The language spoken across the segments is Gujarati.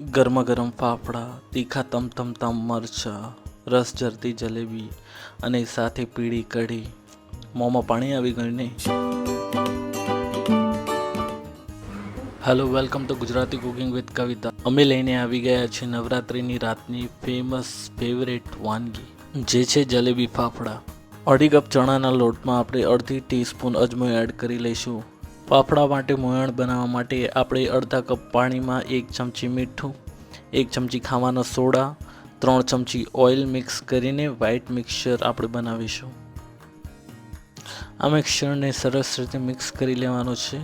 ગરમા ગરમ ફાફડા, તીખા તમતમતા મરચાં, રસ ઝરતી જલેબી અને સાથે પીળી કઢી. મોંમાં પાણી આવી ગયું ને. Hello, welcome to Gujarati cooking with Kavita. અમે લઈને આવી ગયા છીએ નવરાત્રિની રાતની ફેમસ ફેવરેટ વાનગી, જે છે જલેબી ફાફડા. અઢી કપ ચણાના લોટમાં આપણે અડધી ટીસ્પૂન અજમો એડ કરી લઈશું. ફાફડા માટે મોયણ બનાવવા માટે આપણે અડધા કપ પાણીમાં 1 ચમચી મીઠું, 1 ચમચી ખાવાનો સોડા, 3 ચમચી ઓઇલ મિક્સ કરીને વ્હાઈટ મિક્સચર આપણે બનાવીશું. આ મિક્સચરને સરસ રીતે મિક્સ કરી લેવાનું છે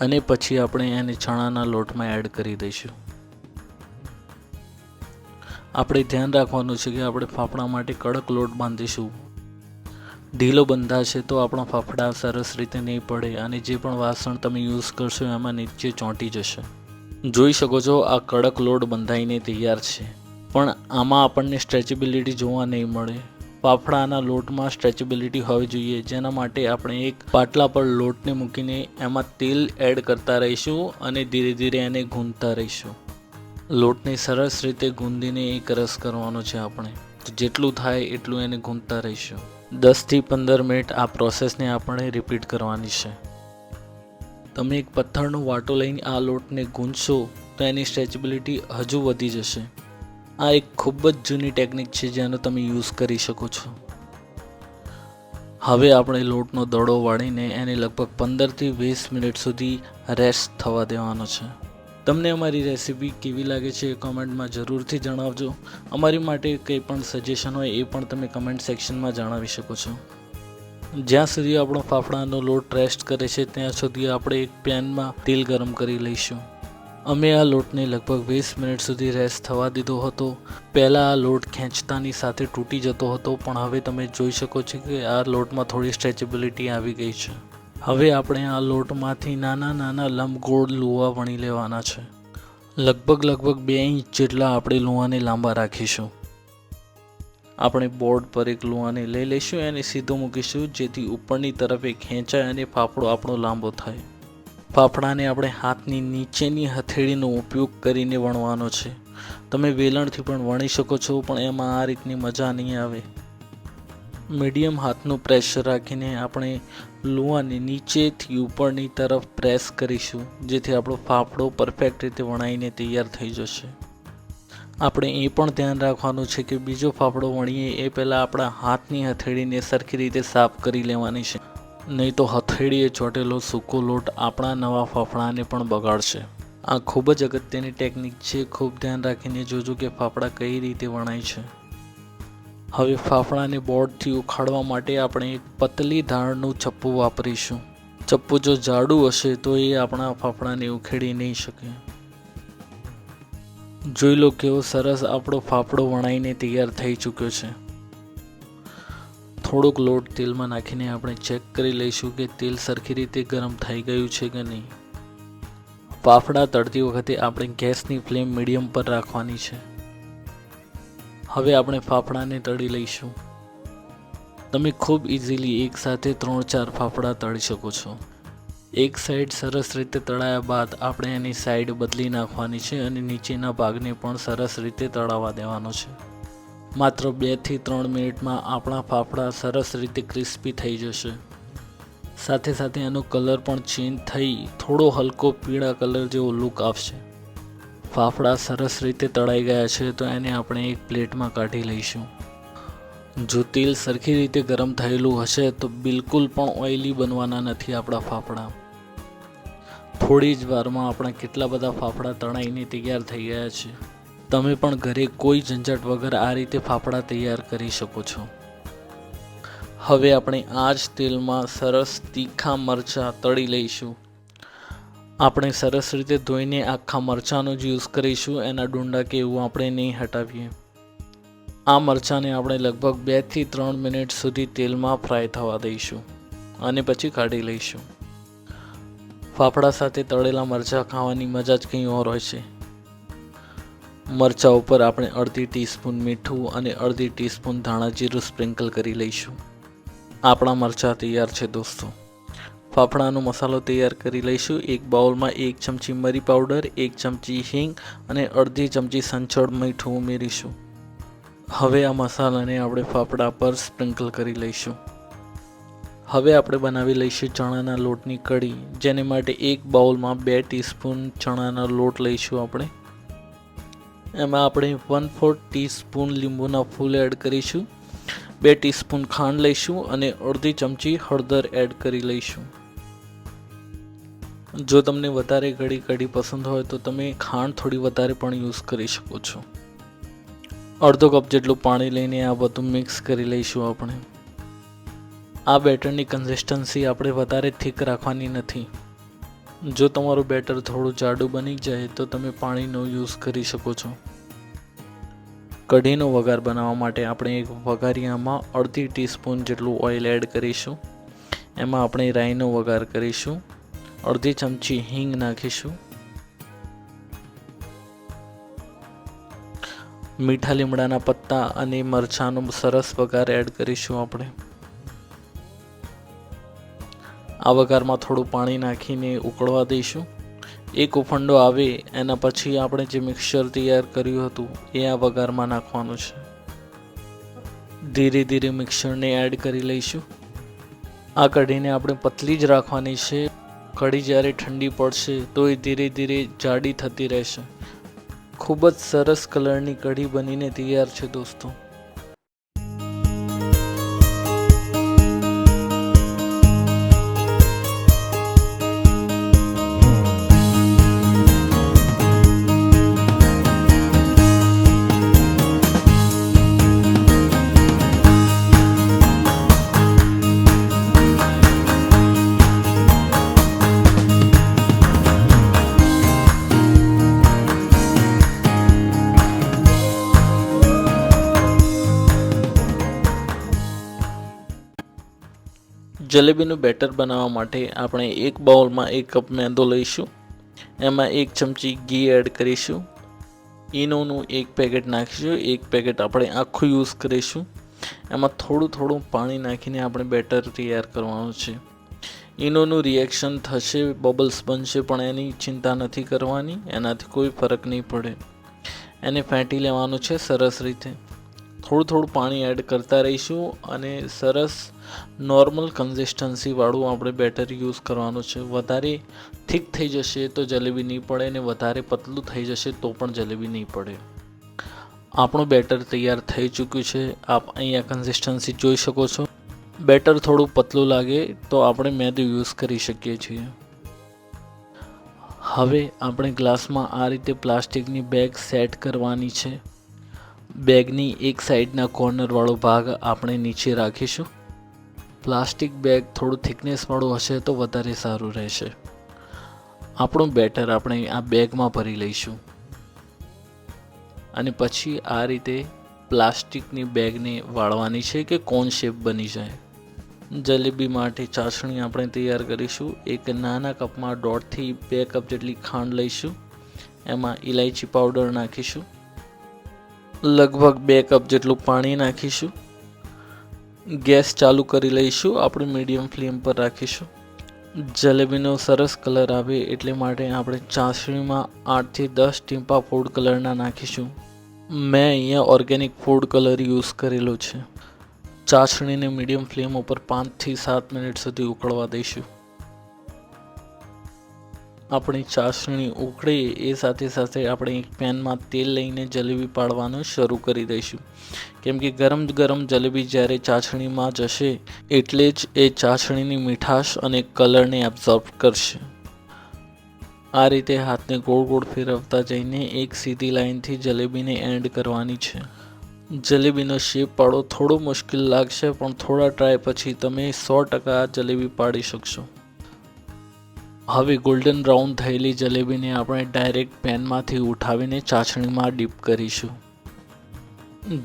અને પછી આપણે એને ચણાના લોટમાં એડ કરી દઈશું. આપણે ધ્યાન રાખવાનું છે કે આપણે ફાફડા માટે કડક લોટ બાંધીશું. ઢીલો બંધાશે તો આપણા ફાફડા સરસ રીતે નહીં પડે અને જે પણ વાસણ તમે યુઝ કરશો એમાં નીચે ચોંટી જશે. જોઈ શકો છો, આ કડક લોટ બંધાઈને તૈયાર છે, પણ આમાં આપણને સ્ટ્રેચેબિલિટી જોવા નહીં મળે. ફાફડાના લોટમાં સ્ટ્રેચેબિલિટી હોવી જોઈએ, જેના માટે આપણે એક પાટલા પર લોટને મૂકીને એમાં તેલ એડ કરતા રહીશું અને ધીરે ધીરે એને ગૂંથતા રહીશું. લોટને સરસ રીતે ગૂંધીને એક રસ કરવાનો છે આપણે, તો જેટલું થાય એટલું એને ગૂંથતા રહીશું. 10 થી 15 મિનિટ આ પ્રોસેસને આપણે રિપીટ કરવાની છે. તમે એક પથ્થરનો વાટો લઈને આ લોટને ગૂંથશો તો એની સ્ટ્રેચેબિલિટી હજુ વધી જશે. આ એક ખૂબ જ જૂની ટેકનિક છે જેનો તમે યુઝ કરી શકો છો. હવે આપણે લોટનો દડો વાળીને એને લગભગ 15 થી 20 મિનિટ સુધી રેસ્ટ થવા દેવાનો છે. તમને અમારી રેસીપી કેવી લાગે છે એ કમેન્ટમાં જરૂરથી જણાવજો. અમારી માટે કંઈ પણ સજેશન હોય એ પણ તમે કમેન્ટ સેક્શનમાં જણાવી શકો છો. જ્યાં સુધી આપણો ફાફડાનો લોટ રેસ્ટ કરે છે ત્યાં સુધી આપણે એક પેનમાં તેલ ગરમ કરી લઈશું. અમે આ લોટને લગભગ 20 મિનિટ સુધી રેસ્ટ થવા દીધો હતો. પહેલાં આ લોટ ખેંચતાની સાથે તૂટી જતો હતો, પણ હવે તમે જોઈ શકો છો કે આ લોટમાં થોડી સ્ટ્રેચેબિલિટી આવી ગઈ છે. હવે આપણે આ લોટમાંથી નાના નાના લંબગોળ લુવા વણી લેવાના છે. લગભગ 2 ઇંચ જેટલા આપણે લુવાને લાંબા રાખીશું. આપણે બોર્ડ પર એક લુવાને લઈ લઈશું, એને સીધો મૂકીશું જેથી ઉપરની તરફ એ ખેંચાય અને ફાફડો આપણો લાંબો થાય. ફાફડાને આપણે હાથની નીચેની હથેળીનો ઉપયોગ કરીને વણવાનો છે. તમે વેલણથી પણ વણી શકો છો, પણ એમાં આ રીતની મજા નહીં આવે. મીડિયમ હાથનું પ્રેશર રાખીને આપણે લુવાને નીચેથી ઉપરની તરફ પ્રેસ કરીશું, જેથી આપણો ફાફડો પરફેક્ટ રીતે વણાઈને તૈયાર થઈ જશે. આપણે એ પણ ધ્યાન રાખવાનું છે કે બીજો ફાફડો વણીએ એ પહેલાં આપણા હાથની હથેળીને સરખી રીતે સાફ કરી લેવાની છે, નહીં તો હથેળીએ ચોટેલો સૂકો લોટ આપણા નવા ફાફડાને પણ બગાડશે. આ ખૂબ જ અગત્યની ટેકનિક છે. ખૂબ ધ્યાન રાખીને જોજો કે ફાફડા કઈ રીતે વણાય છે. હવે ફાફડાને બોર્ડથી ઉખાડવા માટે આપણે એક પતલી ધારનું ચપ્પુ વાપરીશું. ચપ્પુ જો જાડું હશે તો એ આપણા ફાફડાને ઉખેડી નહીં શકે. જોઈ લો કેવો સરસ આપણો ફાફડો વણાઈને તૈયાર થઈ ચૂક્યો છે. થોડોક લોટ તેલમાં નાખીને આપણે ચેક કરી લઈશું કે તેલ સરખી રીતે ગરમ થઈ ગયું છે કે નહીં. ફાફડા તળતી વખતે આપણે ગેસની ફ્લેમ મીડિયમ પર રાખવાની છે. હવે આપણે ફાફડાને તળી લઈશું. તમે ખૂબ ઇઝીલી એકસાથે 3-4 ફાફડા તળી શકો છો. એક સાઈડ સરસ રીતે તળાયા બાદ આપણે એની સાઈડ બદલી નાખવાની છે અને નીચેના ભાગને પણ સરસ રીતે તળાવવા દેવાનો છે. માત્ર 2 થી 3 મિનિટમાં આપણા ફાફડા સરસ રીતે ક્રિસ્પી થઈ જશે. સાથે સાથે એનો કલર પણ ચેન્જ થઈ થોડો હલકો પીળા કલર જેવો લુક આવશે. ફાફડા સરસ રીતે તળાઈ ગયા છે તો એને આપણે એક પ્લેટમાં કાઢી લઈશું. જો તેલ સરખી રીતે ગરમ થયેલું હશે તો બિલકુલ પણ ઓઇલી બનવાના નથી આપણા ફાફડા. થોડી જ વારમાં આપણા કેટલા બધા ફાફડા તળાઈને તૈયાર થઈ ગયા છે. તમે પણ ઘરે કોઈ ઝંઝટ વગર આ રીતે ફાફડા તૈયાર કરી શકો છો. હવે આપણે આ જ તેલમાં સરસ તીખા મરચાં તળી લઈશું. આપણે સરસ રીતે ધોઈને આખા મરચાંનો જ યુઝ કરીશું, એના ડુંડા કે એવું આપણે નહીં હટાવીએ. આ મરચાંને આપણે લગભગ 2 થી 3 મિનિટ સુધી તેલમાં ફ્રાય થવા દઈશું અને પછી કાઢી લઈશું. ફાફડા સાથે તળેલા મરચાં ખાવાની મજા જ કંઈ ઓર હોય છે. મરચાં ઉપર આપણે અડધી ટીસ્પૂન મીઠું અને અડધી ટીસ્પૂન ધાણા જીરું સ્પ્રિંકલ કરી લઈશું. આપણા મરચાં તૈયાર છે દોસ્તો. ફાફડાનો મસાલો તૈયાર કરી લઈશું. એક બાઉલમાં 1 ચમચી મરી પાવડર, 1 ચમચી હિંગ અને અડધી ચમચી સંચળ મીઠું ઉમેરીશું. હવે આ મસાલાને આપણે ફાફડા પર સ્પ્રિંકલ કરી લઈશું. હવે આપણે બનાવી લઈશું ચણાના લોટની કઢી, જેને માટે એક બાઉલમાં 2 ટીસ્પૂન ચણાનો લોટ લઈશું. એમાં આપણે 1/4 ટીસ્પૂન લીંબુના ફૂલ એડ કરીશું, 2 ટીસ્પૂન ખાંડ લઈશું અને અડધી ચમચી હળદર એડ કરી લઈશું. જો તમને વધારે ગળી કઢી પસંદ હોય તો તમે ખાંડ થોડી વધારે પણ યુઝ કરી શકો છો. અડધો કપ જેટલું પાણી લઈને આ બધું મિક્સ કરી લઈશું. આપણે આ બેટરની કન્સિસ્ટન્સી આપણે વધારે થીક રાખવાની નથી. જો તમારું બેટર થોડું જાડું બની જાય તો તમે પાણીનો યુઝ કરી શકો છો. કઢીનો વઘાર બનાવવા માટે આપણે એક વઘારિયામાં અડધી ટીસ્પૂન જેટલું ઓઇલ એડ કરીશું. એમાં આપણે રાઈનો વઘાર કરીશું, અડધી ચમચી હિંગ નાખીશું, મીઠા લીમડાના પત્તા અને મરચાંનો સરસ વઘાર એડ કરીશું. આપણે આ વઘારમાં થોડું પાણી નાખીને ઉકળવા દઈશું. એક ઉફંડો આવે એના પછી આપણે જે મિક્સચર તૈયાર કર્યું હતું એ આ વઘારમાં નાખવાનું છે. ધીરે ધીરે મિક્સચરને એડ કરી લઈશું. આ કઢીને આપણે પતલી જ રાખવાની છે. કઢી જ્યારે ઠંડી પડશે તો એ ધીરે ધીરે જાડી થતી રહેશે. ખૂબ જ સરસ કલરની કઢી બનીને તૈયાર છે દોસ્તો. જલેબીનું બેટર બનાવવા માટે આપણે એક બાઉલમાં 1 કપ મેંદો લઈશું. એમાં 1 ચમચી ઘી એડ કરીશું. ઈનોનું 1 પેકેટ નાખીશું. 1 પેકેટ આપણે આખું યુઝ કરીશું. એમાં થોડું પાણી નાખીને આપણે બેટર તૈયાર કરવાનું છે. ઈનોનું રિએક્શન થશે, બબલ્સ બનશે, પણ એની ચિંતા નથી કરવાની, એનાથી કોઈ ફરક નહીં પડે. એને ફેંટી લેવાનું છે સરસ રીતે. થોડું પાણી એડ કરતા રહીશું અને સરસ નોર્મલ કન્સિસ્ટન્સી વાળું આપણે બેટર યુઝ કરવાનું છે. વધારે થીક થઈ જશે તો જલેબી નહીં પડે અને વધારે પતલું થઈ જશે તો પણ જલેબી નહીં પડે. આપણું બેટર તૈયાર થઈ ચૂક્યું છે. આપ અહીંયા કન્સિસ્ટન્સી જોઈ શકો છો. બેટર થોડું પતલું લાગે તો આપણે મેદો યુઝ કરી શકીએ છીએ. હવે આપણે ગ્લાસમાં આ રીતે પ્લાસ્ટિકની બેગ સેટ કરવાની છે. બેગની એક સાઈડના કોર્નરવાળો ભાગ આપણે નીચે રાખીશું. પ્લાસ્ટિક બેગ થોડું થિકનેસવાળું હશે તો વધારે સારું રહેશે. આપણું બેટર આપણે આ બેગમાં ભરી લઈશું અને પછી આ રીતે પ્લાસ્ટિકની બેગને વાળવાની છે કે કોન શેપ બની જાય. જલેબી માટે ચાસણી આપણે તૈયાર કરીશું. એક નાના કપમાં 1.5 થી 2 કપ જેટલી ખાંડ લઈશું. એમાં ઇલાયચી પાવડર નાખીશું. લગભગ 2 કપ જેટલું પાણી નાખીશું. ગેસ ચાલુ કરી લઈશું. આપણે મીડિયમ ફ્લેમ પર રાખીશું. જલેબીનો સરસ કલર આવે એટલે માટે આપણે ચાસણીમાં 8 થી 10 ટીમ્પા ફૂડ કલરના નાખીશું. મેં અહીંયા ઓર્ગેનિક ફૂડ કલર યુઝ કરેલો છે. ચાસણીને મીડિયમ ફ્લેમ ઉપર 5 થી 7 મિનિટ સુધી ઉકળવા દઈશું. આપણી ચાસણી ઉકળે એ સાથે આપણે એક પેનમાં તેલ લઈને જલેબી પાડવાનું શરૂ કરી દઈશું. કેમ કે ગરમ જલેબી જ્યારે ચાસણીમાં જશે એટલે જ એ ચાસણીની મીઠાશ અને કલરને એબ્ઝોર્બ કરશે. આ રીતે હાથને ગોળ ફેરવતા જઈને એક સીધી લાઈનથી જલેબીને એન્ડ કરવાની છે. જલેબીનો શેપ પાડો થોડો મુશ્કેલ લાગશે, પણ થોડા ટ્રાય પછી તમે 100% જલેબી પાડી શકશો. હવે ગોલ્ડન બ્રાઉન થયેલી જલેબીને આપણે ડાયરેક્ટ પેનમાંથી ઉઠાવીને ચાસણીમાં ડીપ કરીશું.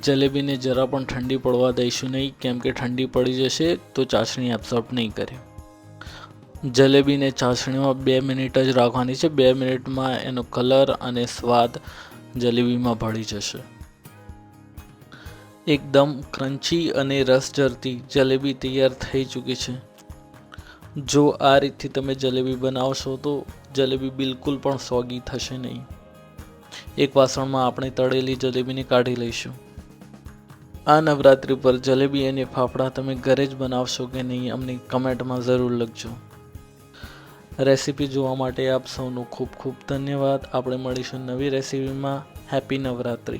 જલેબીને જરા પણ ઠંડી પડવા દઈશું નહીં, કેમ કે ઠંડી પડી જશે તો ચાસણી એબ્ઝોર્બ નહીં કરે. જલેબીને ચાસણીમાં 2 મિનિટ જ રાખવાની છે. 2 મિનિટમાં એનો કલર અને સ્વાદ જલેબીમાં ભળી જશે. એકદમ ક્રન્ચી અને રસ ઝરતી જલેબી તૈયાર થઈ ચૂકી છે. જો આ રીતથી તમે જલેબી બનાવશો તો જલેબી બિલકુલ પણ સોગી થશે નહીં. એક વાસણમાં આપણે તળેલી જલેબીને કાઢી લઈશું. આ નવરાત્રિ પર જલેબી અને ફાફડા તમે ઘરે જ બનાવશો કે નહીં અમને કમેન્ટમાં જરૂર લખજો. રેસીપી જોવા માટે આપ સૌનો ખૂબ ખૂબ ધન્યવાદ. આપણે મળીશું નવી રેસીપીમાં. હેપી નવરાત્રિ.